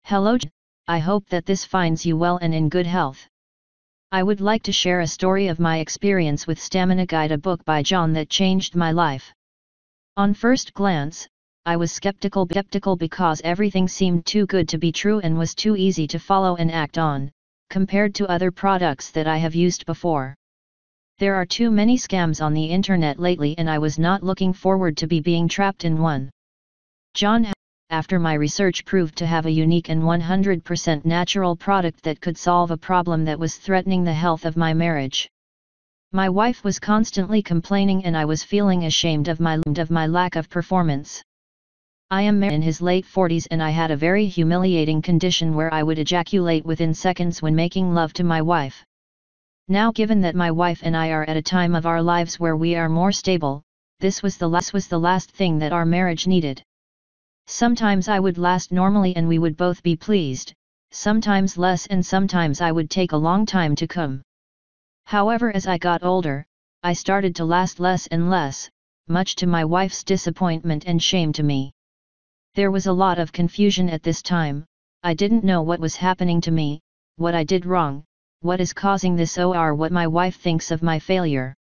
Hello, I hope that this finds you well and in good health. I would like to share a story of my experience with Stamina Guide, a book by John that changed my life. On first glance, I was skeptical because everything seemed too good to be true and was too easy to follow and act on, compared to other products that I have used before. There are too many scams on the internet lately and I was not looking forward to being trapped in one. John, after my research, proved to have a unique and 100% natural product that could solve a problem that was threatening the health of my marriage. My wife was constantly complaining and I was feeling ashamed of my lack of performance. I am in his late 40s and I had a very humiliating condition where I would ejaculate within seconds when making love to my wife. Now, given that my wife and I are at a time of our lives where we are more stable, this was the last thing that our marriage needed. Sometimes I would last normally and we would both be pleased, sometimes less and sometimes I would take a long time to come. However, as I got older, I started to last less and less, much to my wife's disappointment and shame to me. There was a lot of confusion at this time. I didn't know what was happening to me, what I did wrong, what is causing this, or what my wife thinks of my failure.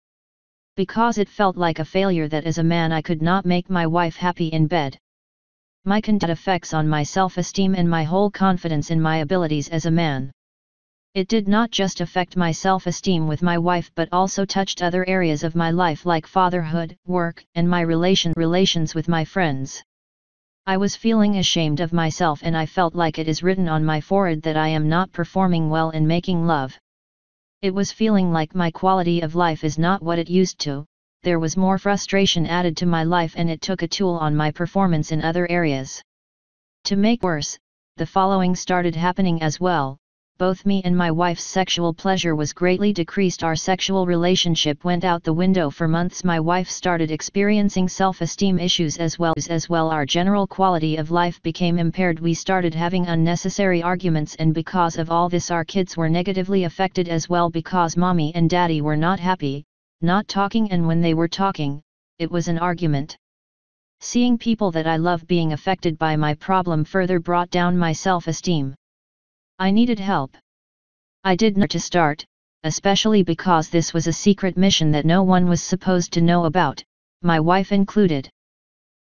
Because it felt like a failure that as a man I could not make my wife happy in bed. My conduct effects on my self-esteem and my whole confidence in my abilities as a man. It did not just affect my self-esteem with my wife but also touched other areas of my life like fatherhood, work, and my relations with my friends. I was feeling ashamed of myself and I felt like it is written on my forehead that I am not performing well in making love. It was feeling like my quality of life is not what it used to. There was more frustration added to my life and it took a toll on my performance in other areas. To make worse, the following started happening as well. Both me and my wife's sexual pleasure was greatly decreased. Our sexual relationship went out the window for months. My wife started experiencing self-esteem issues as well. Our general quality of life became impaired. We started having unnecessary arguments and because of all this our kids were negatively affected as well because mommy and daddy were not happy, not talking, and when they were talking, it was an argument. Seeing people that I love being affected by my problem further brought down my self-esteem. I needed help. I did not know where to start, especially because this was a secret mission that no one was supposed to know about, my wife included.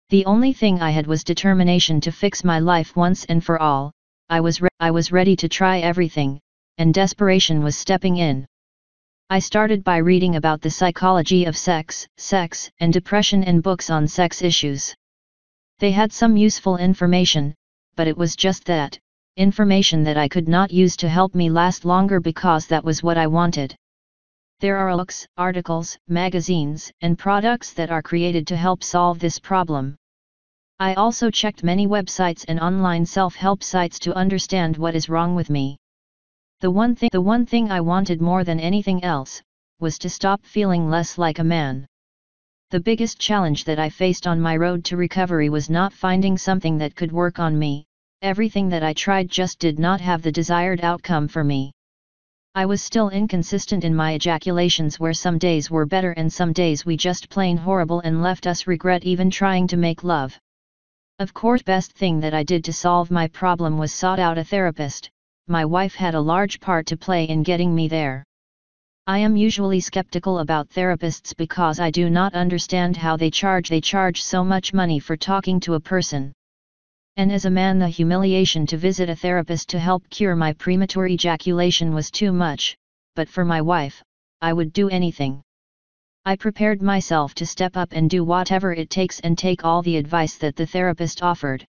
The only thing I had was determination to fix my life once and for all. I was ready to try everything, and desperation was stepping in. I started by reading about the psychology of sex and depression and books on sex issues. They had some useful information, but it was just that, information that I could not use to help me last longer because that was what I wanted. There are books, articles, magazines, and products that are created to help solve this problem. I also checked many websites and online self-help sites to understand what is wrong with me. The one thing I wanted more than anything else, was to stop feeling less like a man. The biggest challenge that I faced on my road to recovery was not finding something that could work on me. Everything that I tried just did not have the desired outcome for me. I was still inconsistent in my ejaculations where some days were better and some days we just plain horrible and left us regret even trying to make love. Of course, best thing that I did to solve my problem was sought out a therapist. My wife had a large part to play in getting me there. I am usually skeptical about therapists because I do not understand how they charge so much money for talking to a person. And as a man, the humiliation to visit a therapist to help cure my premature ejaculation was too much, but for my wife, I would do anything. I prepared myself to step up and do whatever it takes and take all the advice that the therapist offered.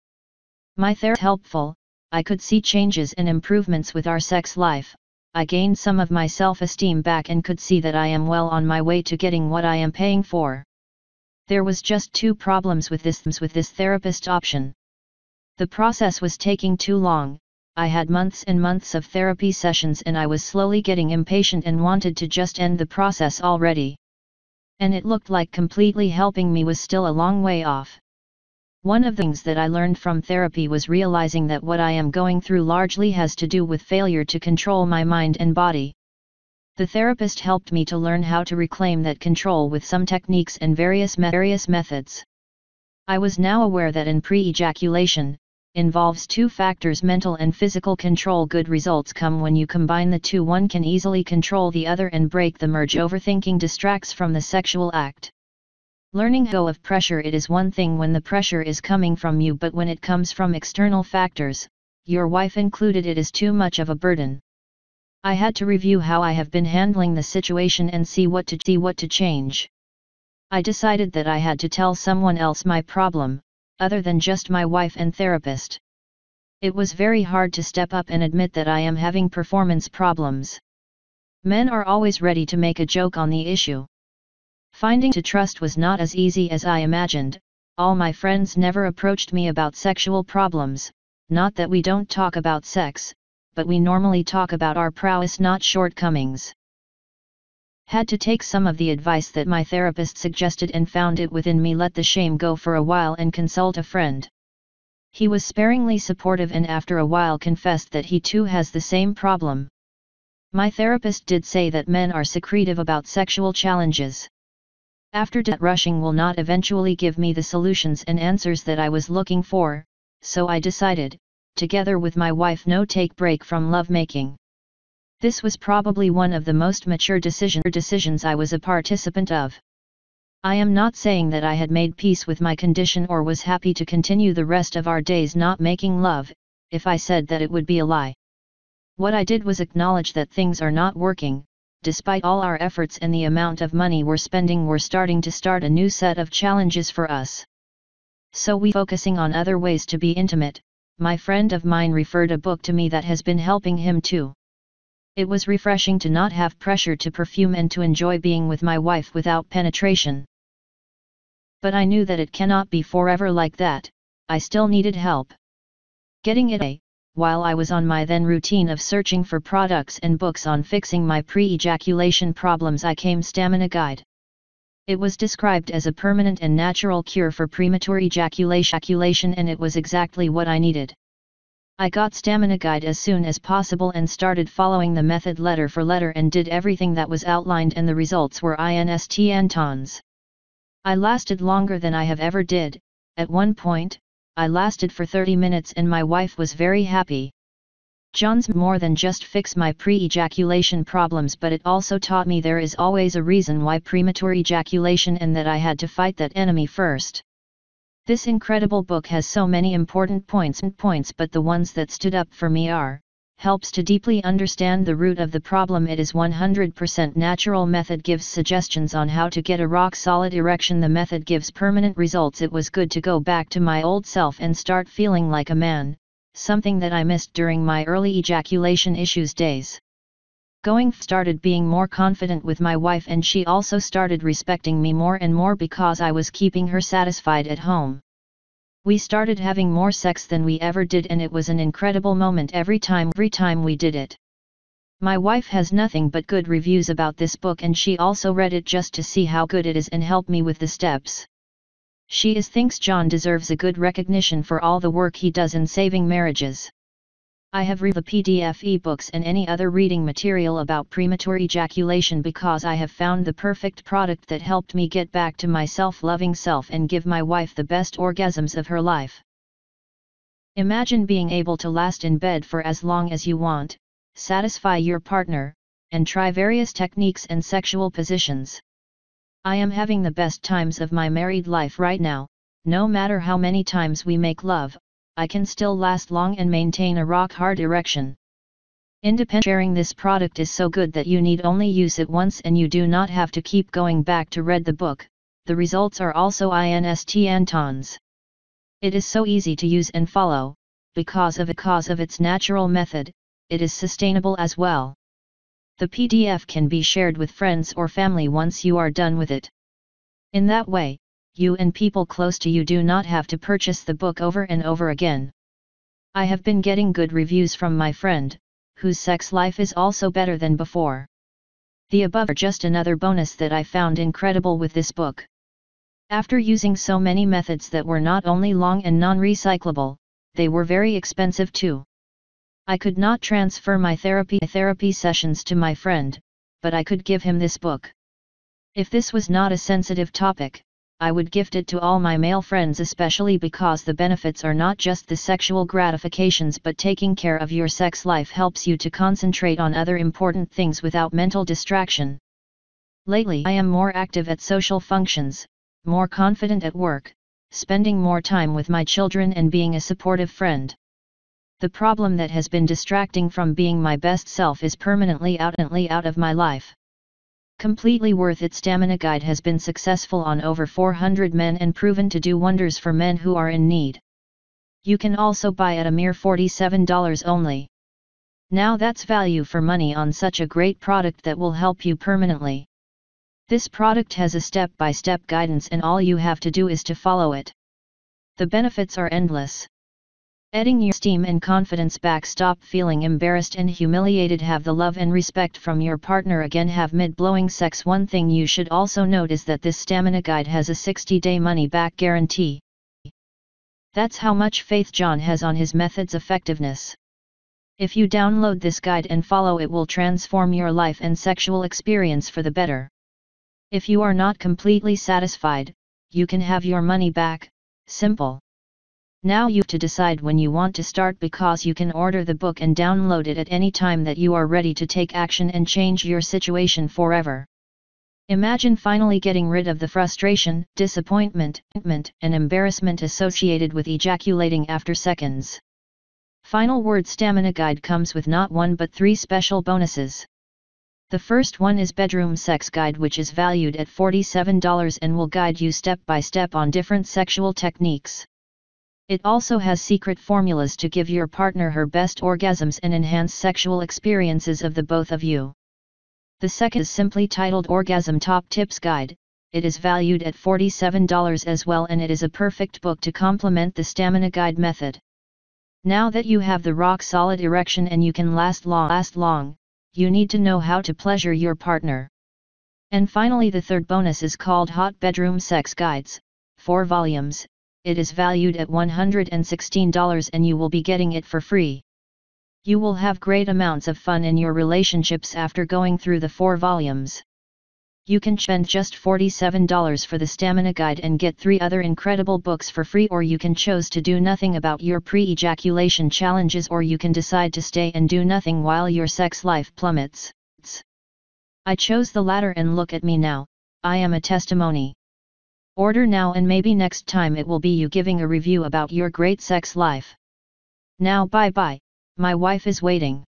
My therapist was helpful. I could see changes and improvements with our sex life. I gained some of my self-esteem back and could see that I am well on my way to getting what I am paying for. There was just two problems with this therapist option. The process was taking too long. I had months and months of therapy sessions and I was slowly getting impatient and wanted to just end the process already. And it looked like completely helping me was still a long way off. One of the things that I learned from therapy was realizing that what I am going through largely has to do with failure to control my mind and body. The therapist helped me to learn how to reclaim that control with some techniques and various methods. I was now aware that in pre-ejaculation, involves two factors: mental and physical control. Good results come when you combine the two. One can easily control the other and break the merge. Overthinking distracts from the sexual act. Learning to go of pressure. It is one thing when the pressure is coming from you, but when it comes from external factors, your wife included, it is too much of a burden. I had to review how I have been handling the situation and see what to change. I decided that I had to tell someone else my problem, other than just my wife and therapist. It was very hard to step up and admit that I am having performance problems. Men are always ready to make a joke on the issue. Finding to trust was not as easy as I imagined. All my friends never approached me about sexual problems, not that we don't talk about sex, but we normally talk about our prowess, not shortcomings. Had to take some of the advice that my therapist suggested and found it within me. Let the shame go for a while and consult a friend. He was sparingly supportive and after a while confessed that he too has the same problem. My therapist did say that men are secretive about sexual challenges. After that, rushing will not eventually give me the solutions and answers that I was looking for, so I decided, together with my wife, no take break from lovemaking. This was probably one of the most mature decisions I was a participant of. I am not saying that I had made peace with my condition or was happy to continue the rest of our days not making love. If I said that, it would be a lie. What I did was acknowledge that things are not working. Despite all our efforts and the amount of money we're spending, we're starting to start a new set of challenges for us. So we focusing on other ways to be intimate. My friend of mine referred a book to me that has been helping him too. It was refreshing to not have pressure to perfume and to enjoy being with my wife without penetration. But I knew that it cannot be forever like that. I still needed help. Getting it. While I was on my then routine of searching for products and books on fixing my pre-ejaculation problems, I came Stamina Guide. It was described as a permanent and natural cure for premature ejaculation, and it was exactly what I needed. I got Stamina Guide as soon as possible and started following the method letter for letter and did everything that was outlined, and the results were instant tons. I lasted longer than I have ever did. At one point, I lasted for 30 minutes and my wife was very happy. John's more than just fix my pre-ejaculation problems, but it also taught me there is always a reason why premature ejaculation and that I had to fight that enemy first. This incredible book has so many important points, but the ones that stood up for me are, helps to deeply understand the root of the problem. It is 100% natural method, gives suggestions on how to get a rock-solid erection. The method gives permanent results. It was good to go back to my old self and start feeling like a man, something that I missed during my early ejaculation issues days. Started being more confident with my wife, and she also started respecting me more and more because I was keeping her satisfied at home. We started having more sex than we ever did, and it was an incredible moment every time we did it. My wife has nothing but good reviews about this book, and she also read it just to see how good it is and help me with the steps. She thinks John deserves a good recognition for all the work he does in saving marriages. I have read the PDF ebooks and any other reading material about premature ejaculation because I have found the perfect product that helped me get back to my self-loving self and give my wife the best orgasms of her life. Imagine being able to last in bed for as long as you want, satisfy your partner, and try various techniques and sexual positions. I am having the best times of my married life right now. No matter how many times we make love, I can still last long and maintain a rock-hard erection. Independent sharing this product is so good that you need only use it once and you do not have to keep going back to read the book. The results are also instant tons. It is so easy to use and follow, because of its natural method. It is sustainable as well. The PDF can be shared with friends or family once you are done with it. In that way, you and people close to you do not have to purchase the book over and over again. I have been getting good reviews from my friend, whose sex life is also better than before. The above are just another bonus that I found incredible with this book. After using so many methods that were not only long and non-recyclable, they were very expensive too. I could not transfer my therapy sessions to my friend, but I could give him this book. If this was not a sensitive topic, I would gift it to all my male friends, especially because the benefits are not just the sexual gratifications, but taking care of your sex life helps you to concentrate on other important things without mental distraction. Lately I am more active at social functions, more confident at work, spending more time with my children and being a supportive friend. The problem that has been distracting from being my best self is permanently out of my life. Completely worth it. Stamina Guide has been successful on over 400 men and proven to do wonders for men who are in need. You can also buy at a mere $47 only. Now that's value for money on such a great product that will help you permanently. This product has a step-by-step guidance and all you have to do is to follow it. The benefits are endless. Adding your esteem and confidence back. Stop feeling embarrassed and humiliated. Have the love and respect from your partner again. Have mid-blowing sex. One thing you should also note is that this Stamina Guide has a 60-day money-back guarantee. That's how much faith John has on his method's effectiveness. If you download this guide and follow it, will transform your life and sexual experience for the better. If you are not completely satisfied, you can have your money back. Simple. Now you have to decide when you want to start, because you can order the book and download it at any time that you are ready to take action and change your situation forever. Imagine finally getting rid of the frustration, disappointment, and embarrassment associated with ejaculating after seconds. Final word: Stamina Guide comes with not one but 3 special bonuses. The first one is Bedroom Sex Guide, which is valued at $47 and will guide you step by step on different sexual techniques. It also has secret formulas to give your partner her best orgasms and enhance sexual experiences of the both of you. The second is simply titled Orgasm Top Tips Guide. It is valued at $47 as well, and it is a perfect book to complement the Stamina Guide method. Now that you have the rock-solid erection and you can last long, you need to know how to pleasure your partner. And finally, the third bonus is called Hot Bedroom Sex Guides, 4 volumes. It is valued at $116 and you will be getting it for free. You will have great amounts of fun in your relationships after going through the 4 volumes. You can spend just $47 for the Stamina Guide and get 3 other incredible books for free, or you can choose to do nothing about your pre-ejaculation challenges, or you can decide to stay and do nothing while your sex life plummets. I chose the latter, and look at me now, I am a testimony. Order now and maybe next time it will be you giving a review about your great sex life. Now bye bye, my wife is waiting.